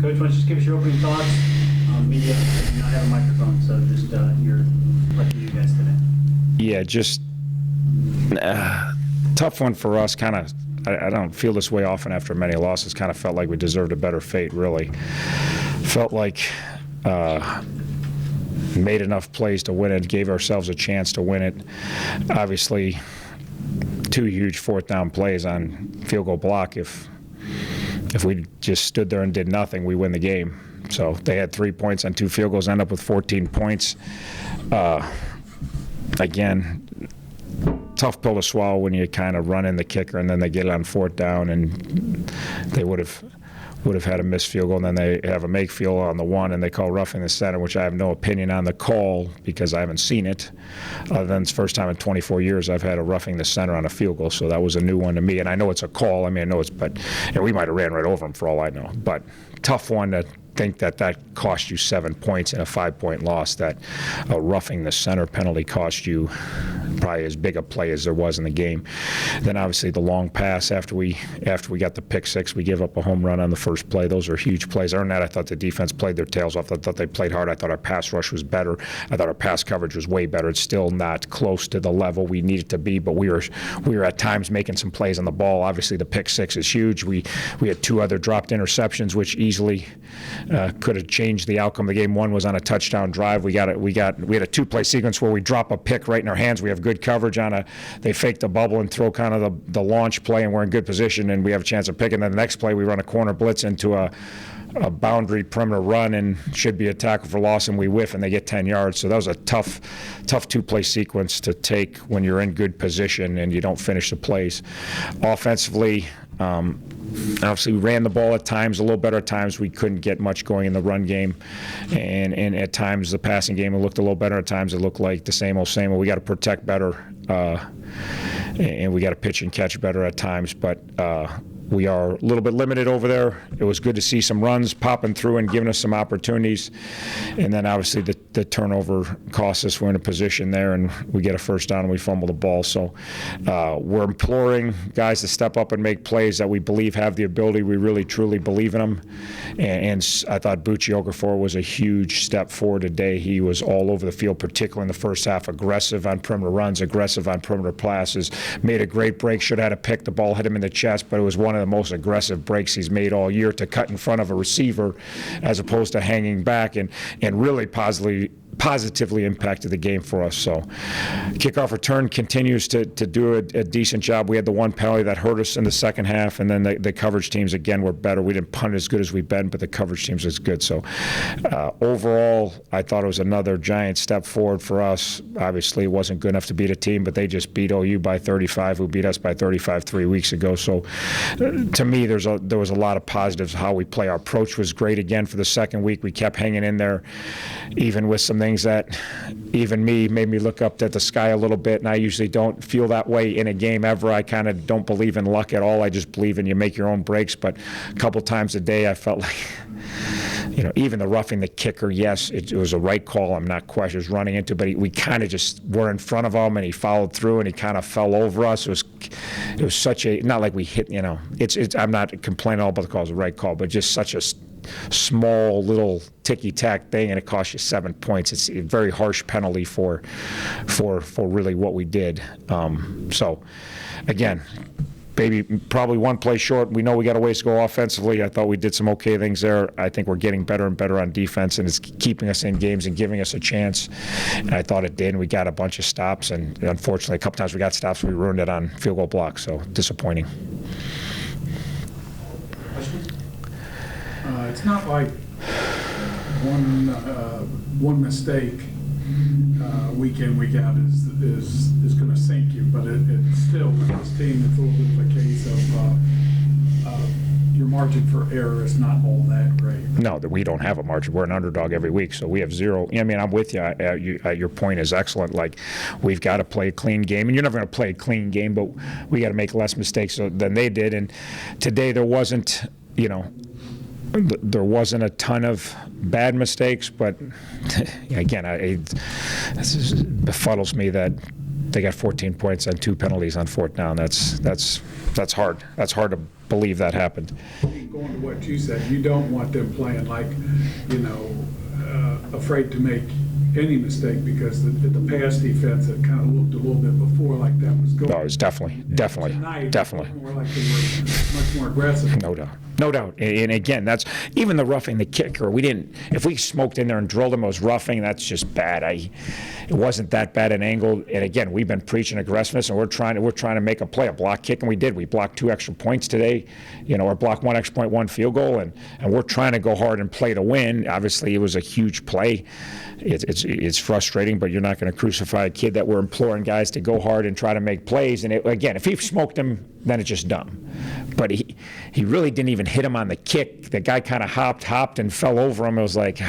Coach, why don't you just give us your opening thoughts on media? You don't have a microphone, so just you're lucky you guys today. Yeah, just tough one for us. Kind of, I don't feel this way often after many losses. Kind of felt like we deserved a better fate, really. Felt like made enough plays to win it, gave ourselves a chance to win it. Obviously, 2 huge fourth down plays on field goal block. If we just stood there and did nothing, we win the game. So they had 3 points on 2 field goals, end up with 14 points. Again, tough pill to swallow when you kind of run in the kicker and then they get it on fourth down, and they would have had a missed field goal, and then they have a make field on the 1, and they call roughing the center, which I have no opinion on the call because I haven't seen it. Other than it's the first time in 24 years I've had a roughing the center on a field goal, so that was a new one to me. And I know it's a call. I mean, I know it's, but we might have ran right over him for all I know. But tough one to think that cost you 7 points in a 5-point loss, that a roughing the center penalty cost you probably as big a play as there was in the game. Then obviously the long pass after we got the pick six, we give up a home run on the first play. Those are huge plays. Other than that, I thought the defense played their tails off. I thought they played hard. I thought our pass rush was better. I thought our pass coverage was way better. It's still not close to the level we need it to be, but we were at times making some plays on the ball. Obviously the pick six is huge. We had 2 other dropped interceptions, which easily could have changed the outcome of the game. One was on a touchdown drive. We had a 2-play sequence where we drop a pick right in our hands. We have good coverage on they fake the bubble and throw kind of the launch play, and we're in good position, and we have a chance of picking. Then the next play, we run a corner blitz into a boundary perimeter run and should be a tackle for loss, and we whiff and they get 10 yards. So that was a tough 2-play sequence to take when you're in good position and you don't finish the plays. Offensively, obviously we ran the ball at times a little better. At times we couldn't get much going in the run game, and at times the passing game looked a little better. At times it looked like the same old. We got to protect better, and we got to pitch and catch better at times, but we are a little bit limited over there. It was good to see some runs popping through and giving us some opportunities. And then obviously the turnover cost us. We're in a position there and we get a first down and we fumble the ball. So we're imploring guys to step up and make plays that we believe have the ability. We really, truly believe in them. And I thought Bucci Okafor was a huge step forward today. He was all over the field, particularly in the first half, aggressive on perimeter runs, aggressive on perimeter passes, made a great break, should have had a pick. The ball hit him in the chest, but it was one of the most aggressive breaks he's made all year to cut in front of a receiver as opposed to hanging back, and really positively impacted the game for us. So kickoff return continues to do a decent job. We had the one penalty that hurt us in the second half, and then the coverage teams again were better. We didn't punt as good as we've been, but the coverage teams was good. So overall, I thought it was another giant step forward for us. Obviously, it wasn't good enough to beat a team, but they just beat OU by 35, who beat us by 35 3 weeks ago. So to me, there was a lot of positives. How we play, our approach was great again for the second week. We kept hanging in there, even with some things that even me made me look up at the sky a little bit, and I usually don't feel that way in a game ever. I kind of don't believe in luck at all. I just believe in you make your own breaks. But a couple times a day I felt like, even the roughing the kicker, yes, it was a right call. I'm not questioning running into, but we kind of just were in front of him, and he followed through, and he kind of fell over us. It was such a, not like we hit, I'm not complaining all about the call. It was a right call, but just such a small little ticky-tack thing, and it cost you 7 points. It's a very harsh penalty for really what we did. So again, probably one play short. We know we got a ways to go offensively. I thought we did some okay things there. I think we're getting better and better on defense, and it's keeping us in games and giving us a chance. And I thought it did. And we got a bunch of stops, and unfortunately, a couple times we got stops. We ruined it on field goal blocks. So disappointing. It's not like one mistake week in, week out is going to sink you, but it's still with this team, it's a little bit of a case of your margin for error is not all that great. No, that we don't have a margin. We're an underdog every week, so we have zero. I mean, I'm with you. Your point is excellent. Like, we've got to play a clean game, and you're never going to play a clean game, but we got to make less mistakes than they did. And today there wasn't, there wasn't a ton of bad mistakes, but again, it befuddles me that they got 14 points and 2 penalties on 4th down. That's hard. That's hard to believe that happened. Going to what you said, you don't want them playing like, afraid to make any mistake, because the pass defense had kind of looked a little bit before like that was going. No, it was definitely. Tonight, more like they were much more aggressive. No doubt. No doubt. And again, that's even the roughing the kicker. If we smoked in there and drilled him, it was roughing. That's just bad. It wasn't that bad an angle. And again, we've been preaching aggressiveness, and we're trying to make a play, a block kick, and we did. We blocked 2 extra points today, or blocked 1 extra point, 1 field goal, and we're trying to go hard and play to win. Obviously, it was a huge play. It's frustrating, but you're not going to crucify a kid that we're imploring guys to go hard and try to make plays. And again, if he smoked him, then it's just dumb. But he really didn't even hit him on the kick. The guy kind of hopped and fell over him. It was like,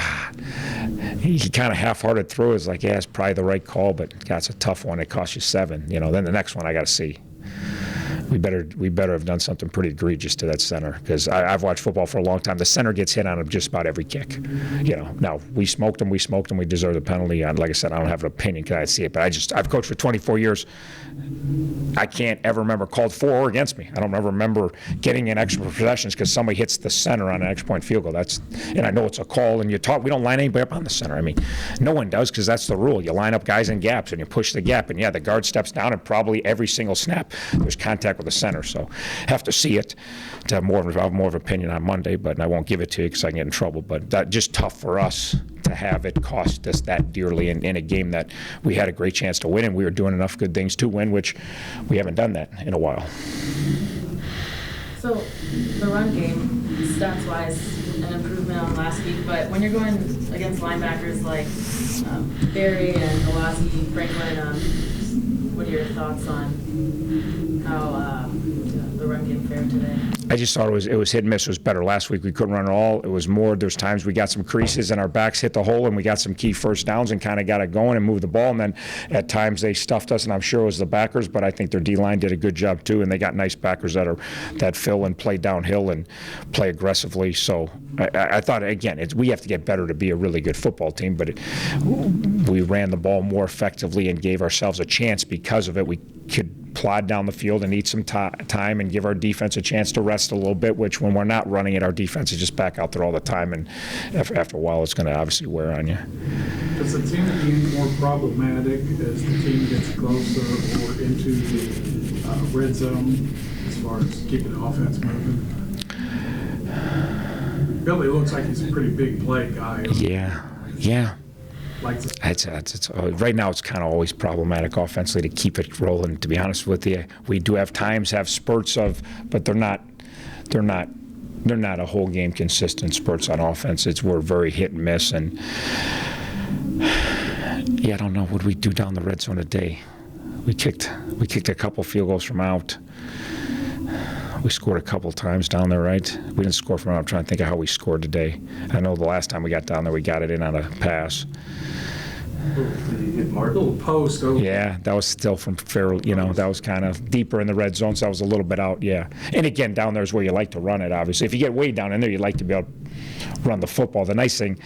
he kind of half-hearted through. It was like, yeah, it's probably the right call, but that's a tough one. It cost you 7. Then the next one I got to see. We better have done something pretty egregious to that center, because I've watched football for a long time. The center gets hit on him just about every kick. Now we smoked him. We deserve the penalty. Like I said, I don't have an opinion because I see it, but I've coached for 24 years. I can't ever remember called for or against me. I don't ever remember getting in extra possessions because somebody hits the center on an extra point field goal. And I know it's a call, and we don't line anybody up on the center. I mean, no one does, because that's the rule. You line up guys in gaps and you push the gap, and yeah, the guard steps down, and probably every single snap there's contact with the center. So have to see it to have more of an opinion on Monday, but I won't give it to you because I can get in trouble. But that just tough for us to have it cost us that dearly in a game that we had a great chance to win, and we were doing enough good things to win, which we haven't done that in a while. So the run game, stats-wise, an improvement on last week, but when you're going against linebackers like Barry and Owasi, Franklin, what are your thoughts on how the run game fared today? I just thought it was hit and miss. It was better. Last week we couldn't run at all. It was more, there's times we got some creases and our backs hit the hole, and we got some key first downs and kind of got it going and moved the ball. And then at times they stuffed us, and I'm sure it was the backers, but I think their D-line did a good job too, and they got nice backers that fill and play downhill and play aggressively. So I thought, again, we have to get better to be a really good football team, but we ran the ball more effectively and gave ourselves a chance because of it. We could plod down the field and eat some time and give our defense a chance to rest a little bit, which when we're not running it, our defense is just back out there all the time, and after a while it's going to obviously wear on you. Does it seem to be more problematic as the team gets closer or into the red zone as far as keeping the offense moving? Billy looks like he's a pretty big play guy. Yeah. It's right now it's kind of always problematic offensively to keep it rolling, to be honest with you. We do have spurts but they're not a whole game consistent spurts on offense. We're very hit and miss, and I don't know what we do down the red zone today. We kicked a couple field goals from out. We scored a couple times down there, right? We didn't score from out. I'm trying to think of how we scored today. I know the last time we got down there, we got it in on a pass. Little post over. Yeah, that was still from fair, that was kind of deeper in the red zone, so that was a little bit out, yeah. And again, down there is where you like to run it, obviously. If you get way down in there, you'd like to be able to run the football. The nice thing,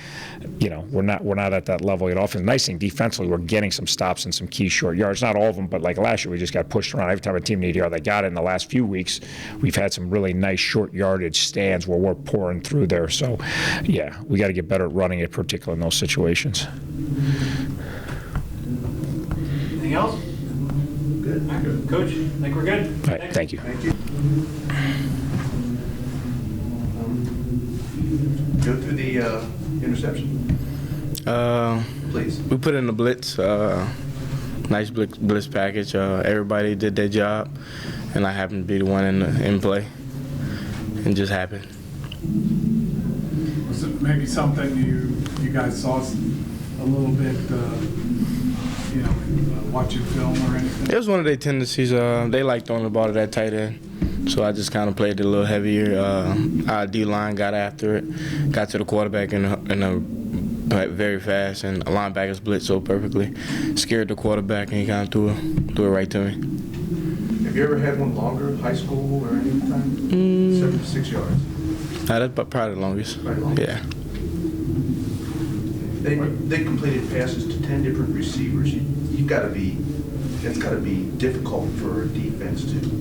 we're not at that level yet. Often, the nice thing defensively, we're getting some stops and some key short yards. Not all of them, but like last year, we just got pushed around. Every time a team needed a yard, they got it. In the last few weeks, we've had some really nice short yardage stands where we're pouring through there. So, yeah, we got to get better at running it, particularly in those situations. Anything else? Good. Coach, I think we're good. All right, thank you. Thank you. Go through the interception, please. We put in the blitz, nice blitz package. Everybody did their job, and I happened to be the one in play. It just happened. Was it maybe something you guys saw a little bit, watching film or anything? It was one of their tendencies. They like throwing the ball to that tight end, so I just kind of played it a little heavier. Our D-line got after it, got to the quarterback in a very fast, and the linebackers blitzed so perfectly, scared the quarterback, and he kind of threw it right to me. Have you ever had one longer, high school or any time? 76 yards. That's probably the longest. Probably longest. Yeah. They completed passes to 10 different receivers. You've got to be It's got to be difficult for a defense to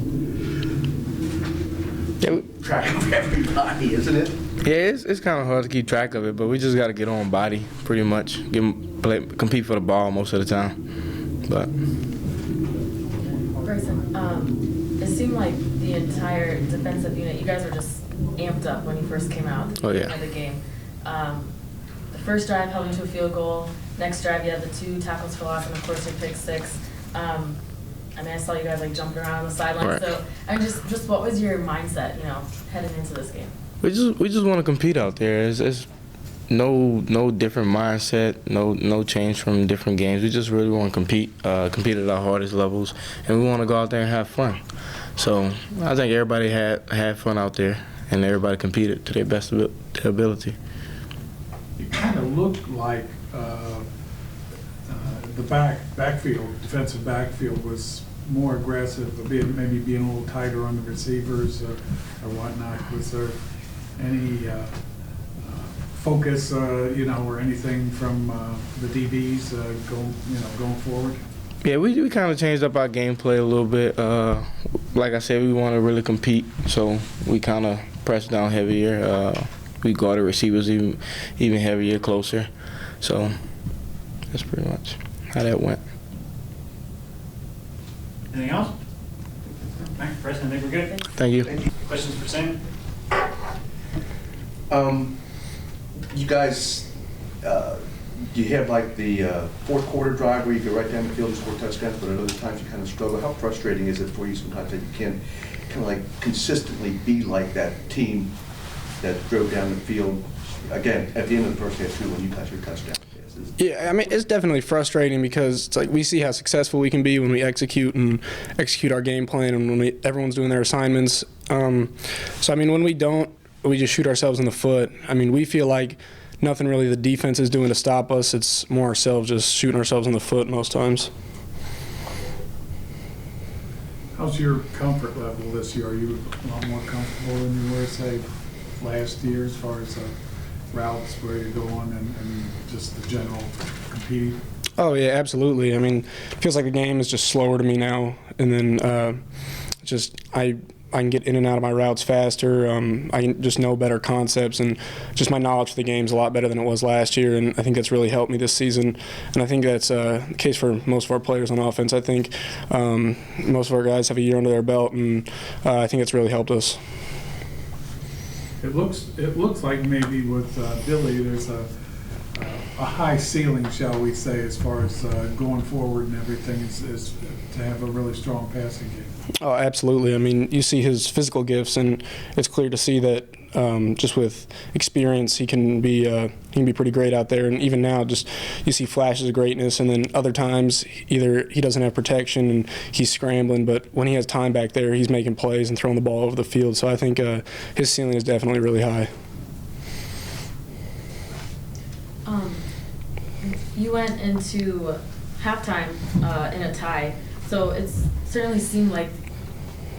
track of everybody, isn't it? Yeah, it's kind of hard to keep track of it, but we just got to get on body pretty much, compete for the ball most of the time. But Bryson, it seemed like the entire defensive unit, you guys were just amped up when you first came out Oh, yeah. of the game. The first drive held into a field goal. Next drive, you had the 2 tackles for loss, and of course your pick 6. I mean, I saw you guys like jumping around on the sideline. Right. So, I mean, just what was your mindset, heading into this game? we just want to compete out there. It's no different mindset, no change from different games. We just really want to compete at our hardest levels, and we want to go out there and have fun. So I think everybody had fun out there, and everybody competed to their best of their ability. It kind of looked like the defensive backfield was more aggressive, maybe being a little tighter on the receivers or whatnot. Was there any focus, or anything from the DBs going forward? Yeah, we kind of changed up our gameplay a little bit. Like I said, we want to really compete, so we kind of pressed down heavier. We guarded receivers even heavier, closer. So that's pretty much how that went. Anything else? All right, Preston, I think we're good. Thank you. Questions for Sam? You guys, do you have like the fourth quarter drive where you go right down the field and score touchdowns, but at other times you kind of struggle? How frustrating is it for you sometimes that you can't kind of like consistently be like that team that drove down the field, again, at the end of the first half too, when you got your touchdown? Yeah, I mean, it's definitely frustrating because it's like we see how successful we can be when we execute our game plan and when everyone's doing their assignments. So, I mean, when we don't, we just shoot ourselves in the foot. I mean, we feel like nothing really the defense is doing to stop us. It's more ourselves just shooting ourselves in the foot most times. How's your comfort level this year? Are you a lot more comfortable than you were, say, last year as far as routes where you're going and just the general competing? Oh, yeah, absolutely. I mean, it feels like the game is just slower to me now. And then I can get in and out of my routes faster. I can just know better concepts, and just my knowledge of the game is a lot better than it was last year, and I think that's really helped me this season. And I think that's the case for most of our players on offense. I think most of our guys have a year under their belt, and I think it's really helped us. It looks like maybe with Billy there's a high ceiling, shall we say, as far as going forward and everything, is to have a really strong passing game. Oh, absolutely. I mean, you see his physical gifts, and it's clear to see that just with experience, he can be pretty great out there. And even now, just you see flashes of greatness, and then other times either he doesn't have protection and he's scrambling, but when he has time back there, he's making plays and throwing the ball over the field. So I think his ceiling is definitely really high. You went into halftime in a tie, so it certainly seemed like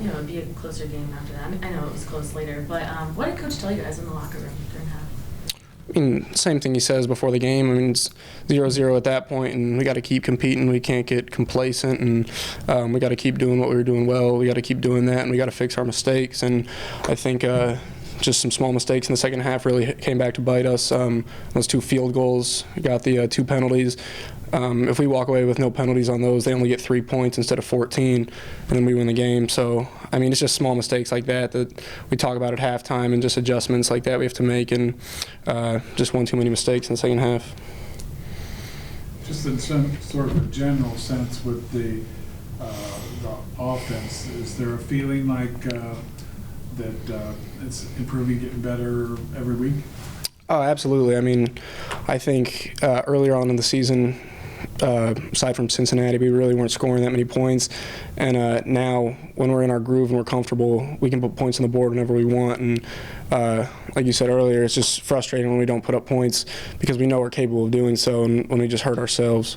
it'd be a closer game after that. I mean, I know it was close later, but what did Coach tell you guys in the locker room during half? I mean, same thing he says before the game. I mean, it's 0-0 at that point, and we got to keep competing. We can't get complacent, and we got to keep doing what we were doing well. We got to keep doing that, and we got to fix our mistakes. And I think just some small mistakes in the second half really came back to bite us. Those 2 field goals, we got the 2 penalties. If we walk away with no penalties on those, they only get 3 points instead of 14, and then we win the game. So, I mean, it's just small mistakes like that we talk about at halftime, and just adjustments like that we have to make, and just one too many mistakes in the second half. Just in Sort of a general sense with the offense, is there a feeling like that it's improving, getting better every week? Oh, absolutely. I mean, I think earlier on in the season, aside from Cincinnati, we really weren't scoring that many points. And now, when we're in our groove and we're comfortable, we can put points on the board whenever we want. And like you said earlier, it's just frustrating when we don't put up points because we know we're capable of doing so, and when we just hurt ourselves.